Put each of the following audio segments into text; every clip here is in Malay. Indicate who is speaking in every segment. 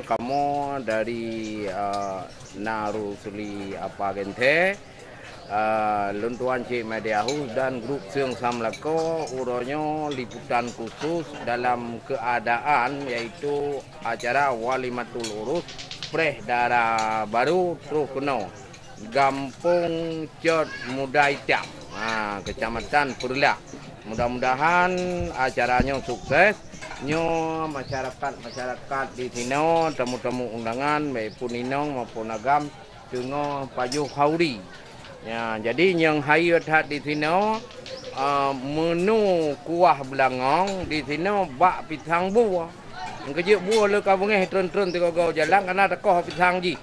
Speaker 1: kamu dari Narusuli apa gente Luntuan Cik Mediahu dan grup Siung Samlako uronyo liputan khusus dalam keadaan yaitu acara Walimatul Urus Preh Darah Baru Truh Keno Gampung Cot Mudaitam Kecamatan Perla. Mudah-mudahan acaranya sukses. Nyo masyarakat di sini temu-temu undangan baik pun inong maupun agam dengan pajuh hauri. Ya, jadi yang hayat di sini menu kuah belangong di sini bak pisang buah. Kerja buah le kabungnya tren-tren tiga gau jalan karena ada koh pisang ji.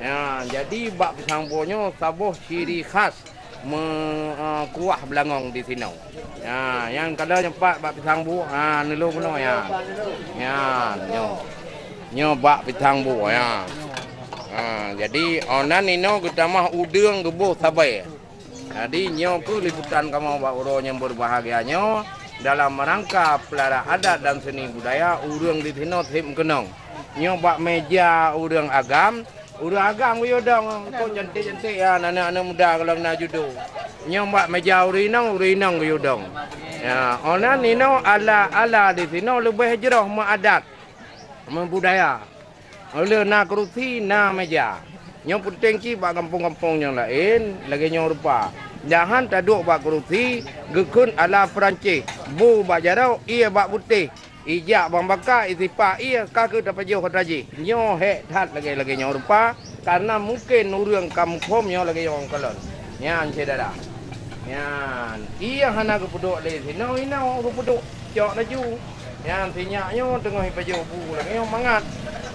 Speaker 1: Ya, jadi bak pisang buahnya sabuh ciri khas kuah belangong di sini. Ya, yang kalau nyempat bak pisang buah, nilu penuh ya. Ya, nyo bak pisang buah ya. Jadi onan ino kita mah udang gebuh sabai. Jadi nyo ku liputan kamu bak uro yang berbahagianya dalam rangka pelara adat dan seni budaya udang di sini tim kenong. Nyo bak meja udang agam. Urang agam yo dong, kau cantik-cantik ya anak-anak muda kalau nak judo. Nyombak meja urinang yo dong. Ya, onan nino ala di sini lebih jerah adat, budaya. Oleh nak kerusi na meja. Nyom penting ki bak kampung-kampung yang lain lagi nyom rupa. Jangan taduk bak kerusi gekun ala Perancis. Bu bak jarau ia bak putih. Ijak bang bakar itipak ia kaki dapat jauh kataji. Nyo hek that lagi nyo rupa karena mungkin urang kampung nyo lagi orang kalon. Nyan cedera. Nyan ia hana kepuduk le sino ino kepuduk jok laju. Nyan sinyak nyo tengah paju bu lagi nyo mangat.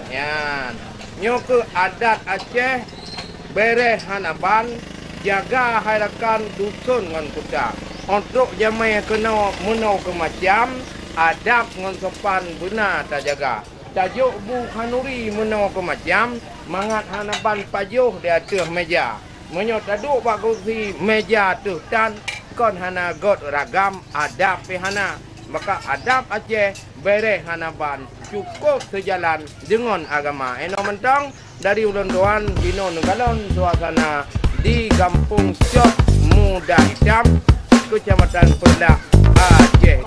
Speaker 1: Nyan nyo ke adat Aceh bereh hanaban jaga harakan dusun ngan kuda. Untuk jamai kena menau ke macam adab ngan sopan benar tak jaga. Tajuk Bu Khanuri menau ke macam mangat hanaban pajuh di atas meja. Menyo taduk bak kursi meja tu dan kon hana got ragam adab hana. Maka adab Aceh bereh hanaban cukup sejalan dengan agama. Eno mentang dari ulun tuan dino negalon suasana di Kampung Cot Mudaitam Kecamatan Perla Aceh.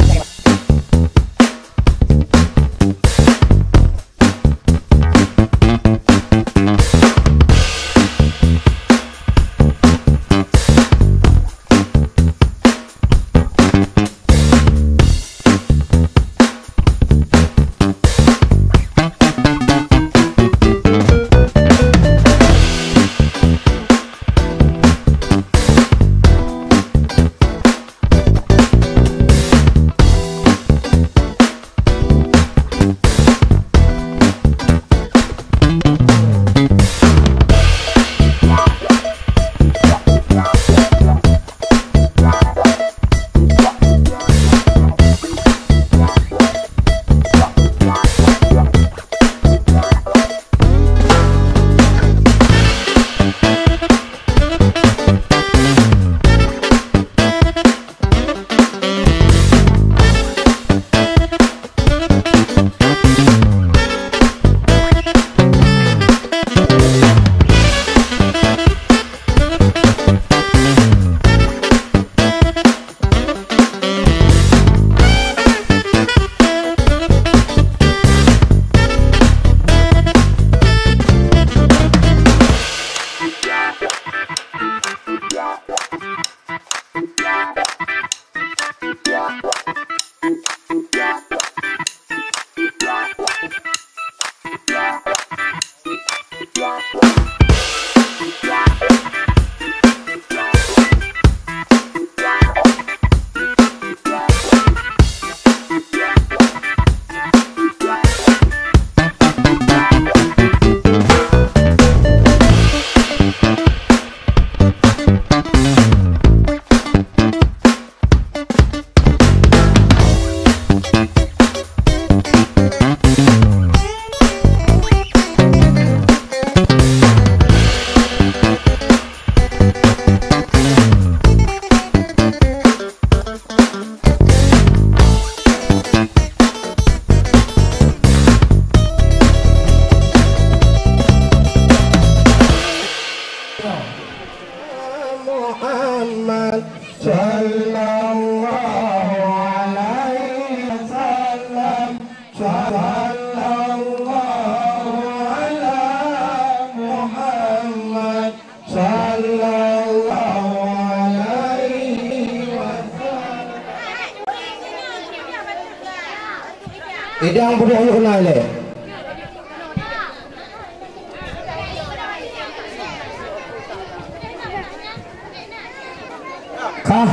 Speaker 2: Idang budak yuk kenal le. Kah?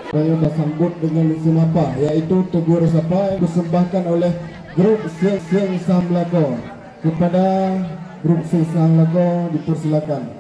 Speaker 3: Saya bersambut dengan isim apa, yaitu tegur sapa yang dipersembahkan oleh grup Seng Samlako. Kepada grup Seng Samlako dipersilakan.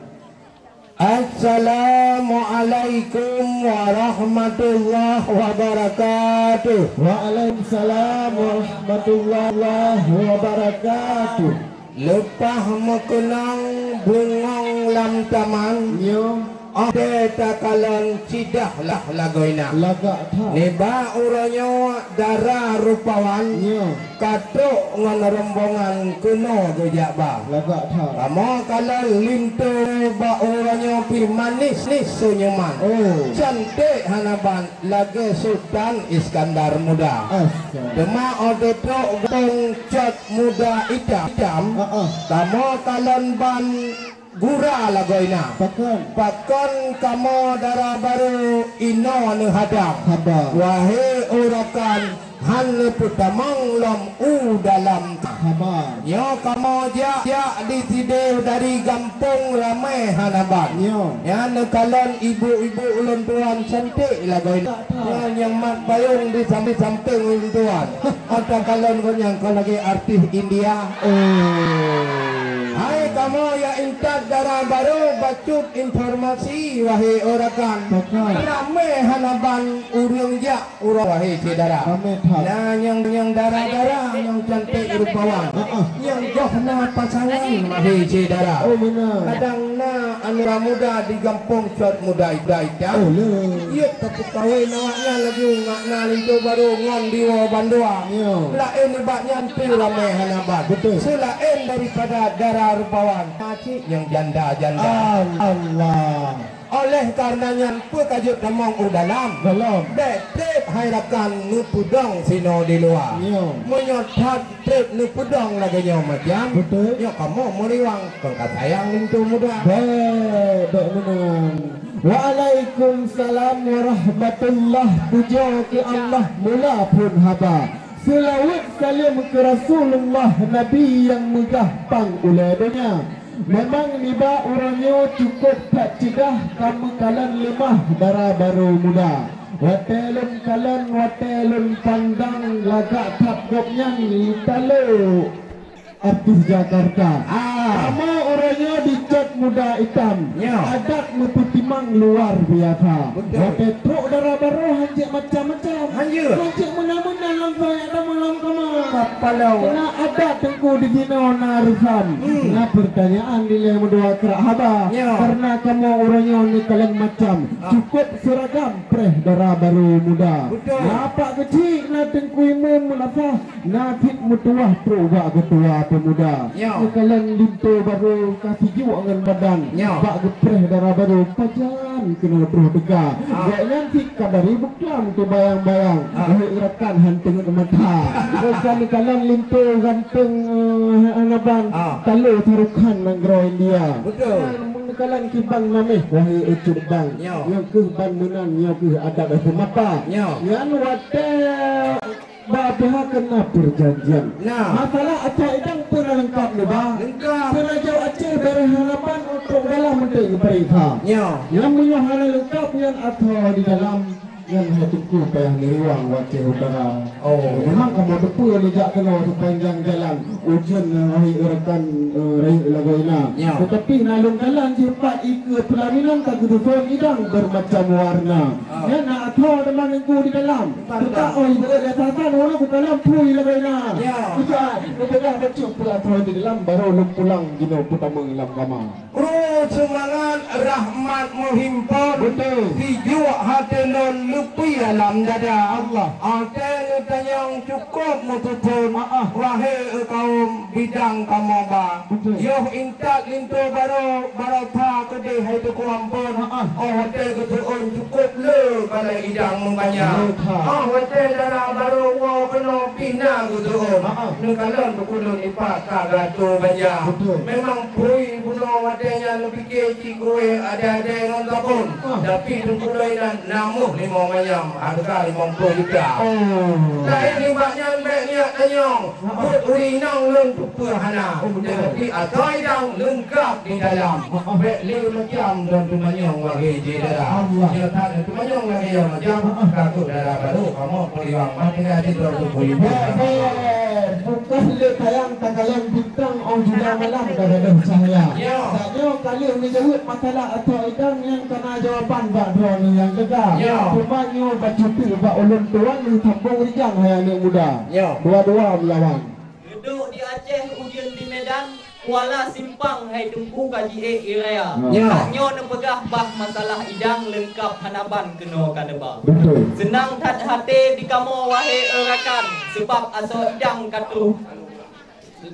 Speaker 2: Assalamualaikum warahmatullahi wabarakatuh.
Speaker 3: Waalaikumsalam warahmatullahi wabarakatuh.
Speaker 2: Lepah mekenang bengong lam taman.
Speaker 3: Nyo
Speaker 2: Ode takalan cidah lah lagoina.
Speaker 3: lagak tha.
Speaker 2: Neba uranyo darah rupawan.
Speaker 3: Nyo
Speaker 2: Katuk ngan rombongan kuno gojak ba.
Speaker 3: lagak tha.
Speaker 2: Kamu kalan lintu ba uranyo pi manis nis sunyeman.
Speaker 3: Oh,
Speaker 2: Cantik hanaban lagi Sultan Iskandar Muda.
Speaker 3: asal.
Speaker 2: Dema ode truk gong cat muda idam. Kamu kalan ban gura lagoina.
Speaker 3: Pakan
Speaker 2: Pakon kamu darah baru ino nu hadang.
Speaker 3: haba
Speaker 2: Wahai urakan han putamang lom u dalam
Speaker 3: haba.
Speaker 2: Yo kamu ja di tideu dari kampung ramai hanaban.
Speaker 3: Nyo
Speaker 2: Ya kalon ibu-ibu ulun tuan cantik lagoina. Yang mat bayung di samping ulun tuan. Atau kalon yang kau lagi artis India. Hai kamu ya intat darah baru bacut informasi wahai orakan. Rame hanaban urang ja urang wahai saudara.
Speaker 3: rame tha.
Speaker 2: Nah yang darah-darah yang cantik rupawan. Yang gohna pasangan wahai saudara.
Speaker 3: Oh benar.
Speaker 2: Kadang na anu muda di kampung cot muda ida.
Speaker 3: Oh le.
Speaker 2: Iya tapi kawin awaknya lagi ngakna lintu baru ngon diwa bandua.
Speaker 3: Nyo
Speaker 2: Lain ibaknya hampir ramai hanaban.
Speaker 3: Betul.
Speaker 2: Selain daripada darah rupawan Haji yang janda-janda.
Speaker 3: Allah
Speaker 2: Oleh karenanya Pua kajut namang udalam
Speaker 3: dalam.
Speaker 2: Betrip hairakan nupudong sino di luar.
Speaker 3: Nyo
Speaker 2: Menyodhat trip nupudong lagi nyo macam.
Speaker 3: betul.
Speaker 2: Yo kamu meriwang kengkat sayang lintu muda.
Speaker 3: Baik menang. Waalaikumsalam warahmatullahi puja ke Allah mula pun haba. Selawat salam ke Rasulullah Nabi yang megah pang uladanya. Memang niba orangnya cukup tak cidah kamu kalan lemah darah baru muda. Watelun kalan watelun pandang lagak tap gopnya talo artis Jakarta. Sama orangnya dicat muda hitam.
Speaker 2: Ya.
Speaker 3: Adat meputimang luar biasa.
Speaker 2: Betul.
Speaker 3: Wate truk darah baru hancik macam-macam.
Speaker 2: Hancur.
Speaker 3: Hancik mana-mana langsung ada malam kemana.
Speaker 2: Kapalau.
Speaker 3: Kena ada tengku di sini narusan. Nah pertanyaan nilai mudua kerak haba.
Speaker 2: Ya.
Speaker 3: Karena kamu orangnya ni kalian macam cukup seragam preh darah baru muda.
Speaker 2: Betul.
Speaker 3: Apa kecil na tengku imam melafah. Na fit mutuah proba ketua pemuda.
Speaker 2: Ya.
Speaker 3: Ni kalian lintu baru kasih jiwa dengan badan.
Speaker 2: Ya.
Speaker 3: Bak gepreh darah baru pajan kena terus tegak. Gaknya sikap dari buklam tu bayang-bayang. Rekan hantung ke mata. Bukan kalian lintu ganteng anaban. Talu tarukan nanggroin dia.
Speaker 2: Betul.
Speaker 3: Kalian kibang nameh wahai ucur bang.
Speaker 2: Ya.
Speaker 3: Yang ke bangunan yang ke adat itu mata.
Speaker 2: Ya.
Speaker 3: Yang wate Bapak kena perjanjian.
Speaker 2: Nah.
Speaker 3: Masalah acah idang pernah lengkap ni bang.
Speaker 2: Lengkap.
Speaker 3: Pernah jauh aceh dari harapan untuk dalam menteri mereka.
Speaker 2: Ya.
Speaker 3: Yang punya hal lengkap yang atau di dalam yang hatiku payah niruang wajah utara.
Speaker 2: Oh.
Speaker 3: Memang kamu depu yang tidak kena sepanjang jalan ujian hari rekan raih lagoina.
Speaker 2: Ya.
Speaker 3: Tetapi nalung jalan cepat ikut pelaminan tak ketutupan idang bermacam warna. Ya nak atau teman aku di dalam. Tak oh ibu ada tatan orang ke dalam pui lagoina.
Speaker 2: Ya.
Speaker 3: Kita dah kecil pula atau di dalam baru lu pulang gino putar mengilam kamar.
Speaker 2: Semangat rahmat menghimpun.
Speaker 3: Betul.
Speaker 2: Hijau hati non lupi dalam dada Allah. Ate yang cukup mututun. Wahai kaum bidang kamu ba.
Speaker 3: Betul.
Speaker 2: Yo intak lintu baru ta kede hai tu kuampun. Hotel ke tuon cukup le kalau idang membayar. Hotel darah baru wah kena pinang ke tuon. Nengkalan berkulun ipak kagatu bayar. Memang pui puno hotelnya lebih kecil kue ada yang nonton. Tapi berkulun dan namuh 5 mayam harga 50 juta. Lain ni banyak niat tanyong. Uri nang leng pupurhana. Tapi atoi dang lengkap di dalam. Bek liu macam dan tumanyong lagi di dalam. Dia tak ada tumanyong lagi yang macam kakut darah baru. Kamu poliwang mati ada tu poliwang.
Speaker 3: Bukan le tayang tanggalan bintang on juga malam dah cahaya. Saja kali ni jawab masalah atau idang yang kena jawapan bak drone yang gegah. Cuma nyo bacuti bak ulun tuan ni tambung rijang hayang anak muda. Dua-dua melawan.
Speaker 4: Duduk di Aceh, ujian di Medan, Kuala Simpang, hai tunggu kaji area. Nyo nepegah bah masalah idang lengkap hanaban kena kadeba.
Speaker 3: Betul.
Speaker 4: Senang tat hati di kamu wahai erakan, sebab aso idang katu.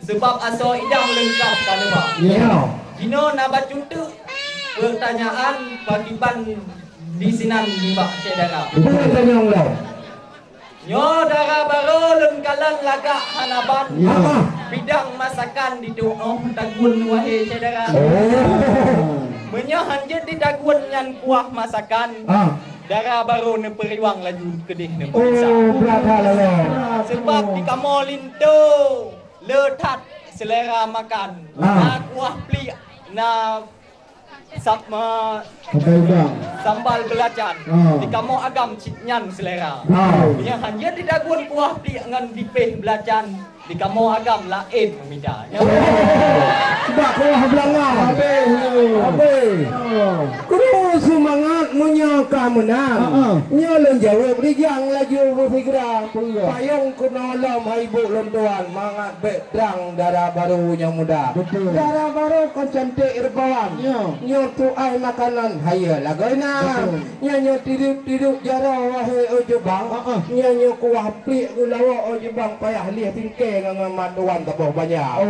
Speaker 4: Sebab aso idang lengkap kadeba. Jino nabat cutu pertanyaan bagiban di sinan di bak cedera.
Speaker 2: Betul tanyong lo.
Speaker 4: Nyo darah baru lengkalan lagak hanaban. Bidang masakan di doa tagun wahai cedera. Menyahan je di tagun yang kuah masakan. Darah baru neperiwang laju kedih nepisa.
Speaker 2: Berapa lah.
Speaker 4: Sebab di kamolinto letat selera makan. Na kuah pli na sambal belacan. Di kamu agam ciknyan selera. Yang hanya di dagun kuah pli dengan dipeh belacan. Di kamu agam lain memida.
Speaker 2: Sebab kuah belangau. Habis. Kru semangat menyaka menang. Nyolong jawab rijang laju berfikra. Payung kena lam ibu lontuan. Mangat bedang darah baru yang muda. Darah baru kan cantik irbawan. Nyo tu ai makanan haya lagoina. Nyo tidur jarau wahai ojebang. Nyo kuah pli gulawa ojebang payah lihat tingke dengan maduan tabuh banyak.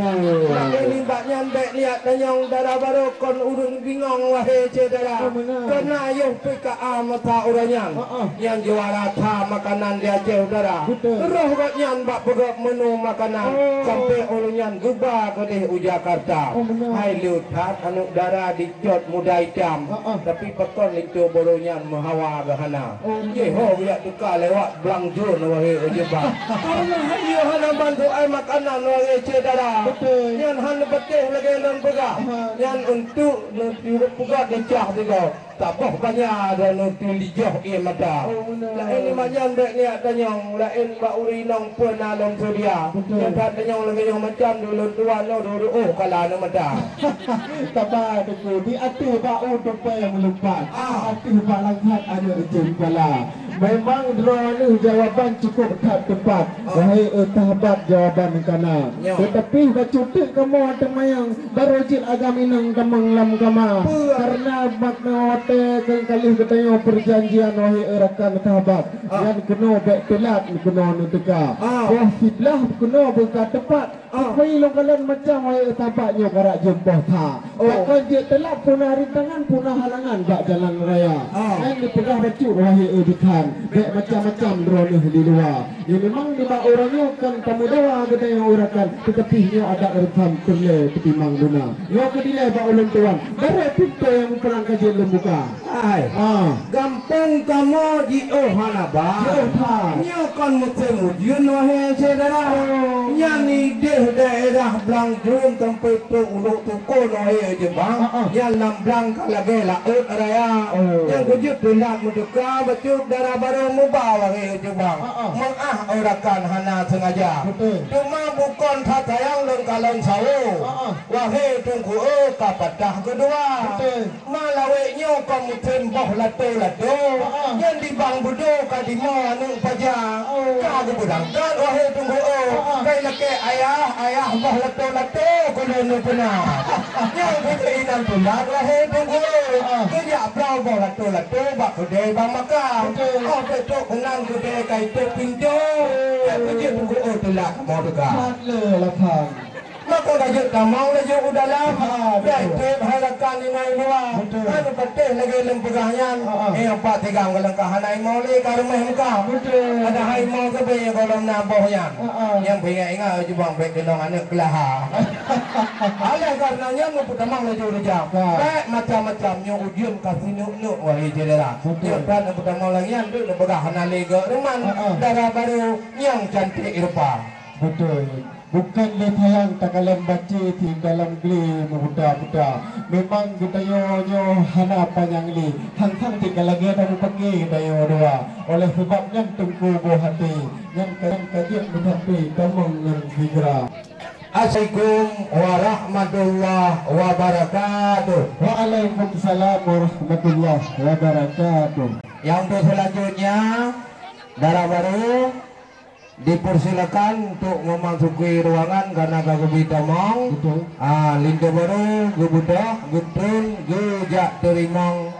Speaker 2: Ini banyak bek lihat tanyong darah baru kon urun bingung wahai cedera. Kena yung PKA mata orangnya yang juara tha makanan dia jauh darah. Roh katnya bak pegap menu makanan sampai orangnya gubah ke di Jakarta. Hai liutat anu darah dijot muda hitam. Tapi pekon itu borongnya mahawa gahana. Yeho biak tukar lewat Blangjun wahai ojebang. Karena hayo hana bantu ai makanan wahai cedera. Yang hana betih lagi dan pegah. Yang untuk nanti pegah decah juga. Tak boh banyak dan nanti lijah ia mata. Lain macam dek ni tanyong. Lain bak urinong pun along sudia. Yang tak tanyong lagi yang macam dulu tuan lo dulu kalau nak mata.
Speaker 3: Tabar tu di atas bau tempat yang melupat. Atas bak langkat ada ujung kepala. Memang drone jawapan cukup tepat. Wahai tahabat jawaban kana. Tetapi bacutik kamu ada mayang barojit agam inang kamang lam kama. Karena makna hotel kali katanya perjanjian wahai rakan tahabat. Yang kena baik telat kena nuteka. Wah fitlah kena buka tepat. Wahai longkalan macam wahai tahabatnya karak jempah tha. Takkan dia telat punah rintangan punah halangan bak jalan raya. Yang dipegah bacu wahai edikan. Baik macam-macam drone di luar. Yang memang di bawah orangnya kan kamu doa kita yang urakan. Tetapi dia ada rekam kerle ketimang guna. Yang kedilai bak ulun tuan. Dari pintu yang perang kajian lembuka.
Speaker 2: Gampang kamu di Ohanaba. Nya kan musim ujian wahai cedera. Nya ni daerah Blangjun tempat tu uluk tukun wahai jebang. Yang lamblang kalage laut raya. Yang kujut tindak muduka betul darah baru mubah wahai jebang. Mengah orakan hana sengaja. Cuma bukan tatayang lengkalan sawo. Wahai tunggu kapadah kedua. Malaweknya kamu tembah lato-lato. Yang di bang budo kadimo anu pajang. Kagu budang dan wahai tunggu kai lake ayah bah lato-lato kudu pernah. Yang kita inam pulat wahai tunggu. Kerja brau bah lato-lato bak kedai bang makan. Betul kenang kedai kai tu pintu. Kerja tunggu telah mau dekat.
Speaker 3: Lelah kan.
Speaker 2: Maka kajuk tamang laju udalam. Dan tip harakan ini luar. Anu betul lagi lempegahnya. Empat tiga ngelengkahan hai mau le karumah muka. Ada hai mau ke be kalau nabohnya. Yang ingat jubang be gelongan kelaha. Oleh karenanya ngumpul tamang laju rejak. Baik macam-macamnya ujian kasih nuk wahai jendela. Yang kan ngumpul tamang lagi yang tu lempegahana lega reman darah baru yang cantik rupa.
Speaker 3: Betul. Bukan letayang takalan baca di dalam geli muda-muda. Memang gedayo-nyo hana panjang li. Hang-hang tiga lagi ada pergi dayo dua. Oleh sebabnya tengku buah hati. Yang kajian berhati kamung yang hijrah.
Speaker 2: Assalamualaikum warahmatullahi wabarakatuh.
Speaker 3: Waalaikumsalam warahmatullahi wabarakatuh.
Speaker 2: Yang untuk selanjutnya darah baru dipersilakan untuk memasuki ruangan karena kagumi tamang. Linda baru gebudah getun gejak terimang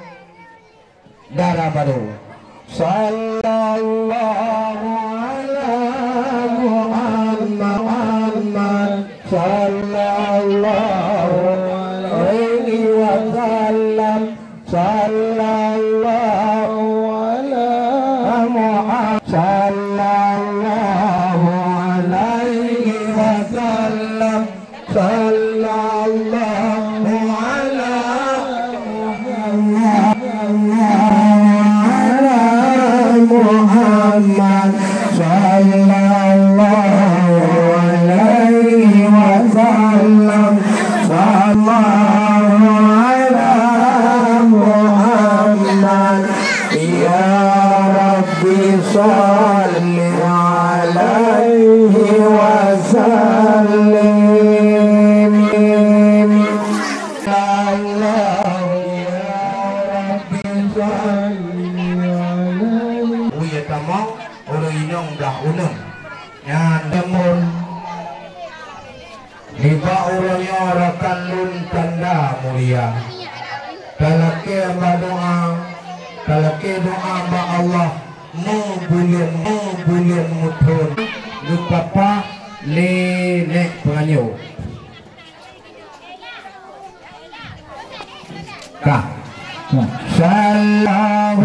Speaker 2: darah baru. Sallallahu alaihi Muhammad sallallahu alaihi wasallam sallallahu alaihi Muhammad sallallahu alaihi wasallam sallallahu alaihi Muhammad sallallahu alaihi wasallam sallallahu alaihi Muhammad ya Rabbi salli alaihi wasallim sallallahu ya Rabbi salli alaihi uya tamang orang inong dah unang yang namun liba orangnya rakan lun tanda mulia kalake doa kalake doa ba Allah mu bulan mutun lupapa le nek penganyo ka sallallahu